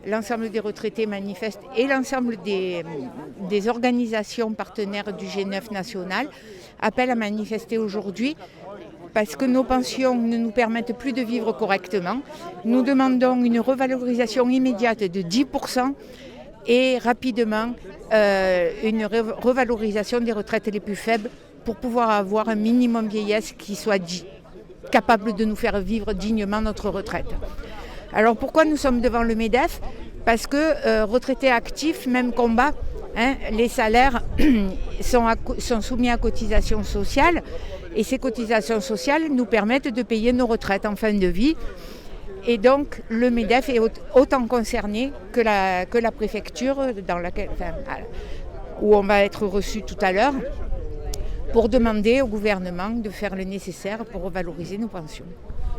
l'ensemble des retraités manifestent et l'ensemble des organisations partenaires du G9 national appellent à manifester aujourd'hui parce que nos pensions ne nous permettent plus de vivre correctement. Nous demandons une revalorisation immédiate de 10% et rapidement une revalorisation des retraites les plus faibles pour pouvoir avoir un minimum vieillesse qui soit capable de nous faire vivre dignement notre retraite. Alors pourquoi nous sommes devant le MEDEF ? Parce que retraités actifs, même combat, les salaires sont soumis à cotisations sociales et ces cotisations sociales nous permettent de payer nos retraites en fin de vie. Et donc le MEDEF est autant concerné que la préfecture où on va être reçu tout à l'heure pour demander au gouvernement de faire le nécessaire pour revaloriser nos pensions.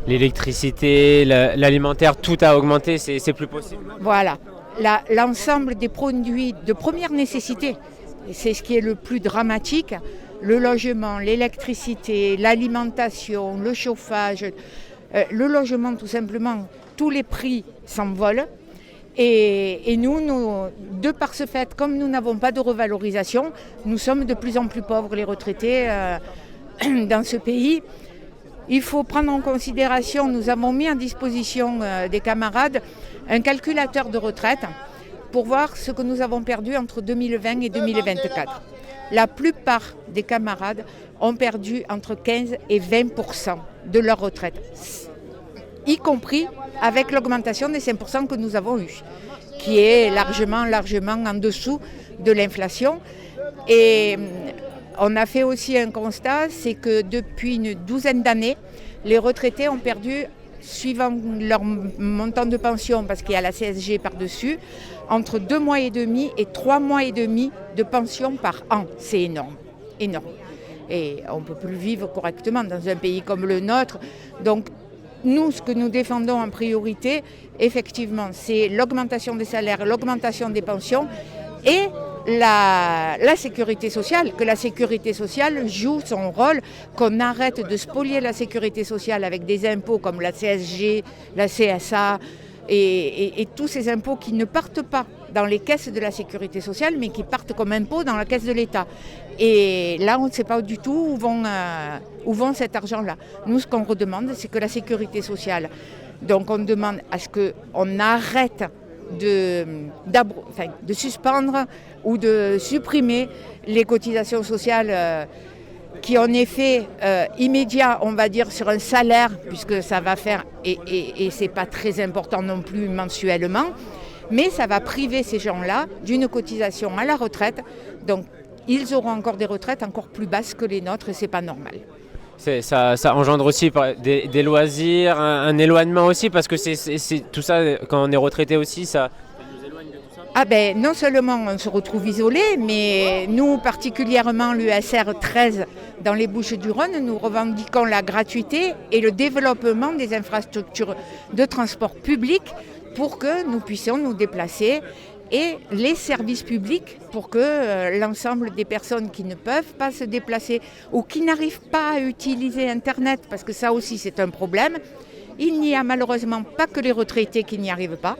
L'électricité, l'alimentaire, tout a augmenté, c'est plus possible. Voilà, l'ensemble des produits de première nécessité, c'est ce qui est le plus dramatique, le logement, l'électricité, l'alimentation, le chauffage, le logement tout simplement, tous les prix s'envolent. Et nous, de par ce fait, comme nous n'avons pas de revalorisation, nous sommes de plus en plus pauvres, les retraités, dans ce pays. Il faut prendre en considération, nous avons mis à disposition des camarades un calculateur de retraite pour voir ce que nous avons perdu entre 2020 et 2024. La plupart des camarades ont perdu entre 15 et 20% de leur retraite, y compris avec l'augmentation des 5% que nous avons eue, qui est largement en dessous de l'inflation. Et on a fait aussi un constat, c'est que depuis une douzaine d'années, les retraités ont perdu, suivant leur montant de pension, parce qu'il y a la CSG par-dessus, entre 2 mois et demi et 3 mois et demi de pension par an. C'est énorme, énorme. Et on ne peut plus vivre correctement dans un pays comme le nôtre. Donc nous, ce que nous défendons en priorité, effectivement, c'est l'augmentation des salaires, l'augmentation des pensions et la sécurité sociale, que la sécurité sociale joue son rôle, qu'on arrête de spolier la sécurité sociale avec des impôts comme la CSG, la CSA et tous ces impôts qui ne partent pas dans les caisses de la sécurité sociale mais qui partent comme impôts dans la caisse de l'État. Et là, on ne sait pas du tout où vont cet argent-là. Nous, ce qu'on redemande, c'est que la sécurité sociale, donc on demande à ce qu'on arrête de suspendre ou de supprimer les cotisations sociales qui ont un effet immédiat, on va dire, sur un salaire, puisque ça va faire, et c'est pas très important non plus mensuellement, mais ça va priver ces gens-là d'une cotisation à la retraite. Donc ils auront encore des retraites encore plus basses que les nôtres et c'est pas normal. Ça engendre aussi des loisirs, un éloignement aussi, parce que c'est tout ça, quand on est retraité aussi, ça nous éloigne de tout ça. Ah ben, non seulement on se retrouve isolé, mais nous, particulièrement l'USR 13 dans les Bouches-du-Rhône, nous revendiquons la gratuité et le développement des infrastructures de transport public pour que nous puissions nous déplacer et les services publics pour que l'ensemble des personnes qui ne peuvent pas se déplacer ou qui n'arrivent pas à utiliser Internet, parce que ça aussi c'est un problème, il n'y a malheureusement pas que les retraités qui n'y arrivent pas,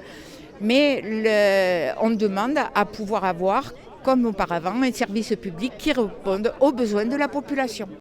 mais on demande à pouvoir avoir, comme auparavant, un service public qui réponde aux besoins de la population.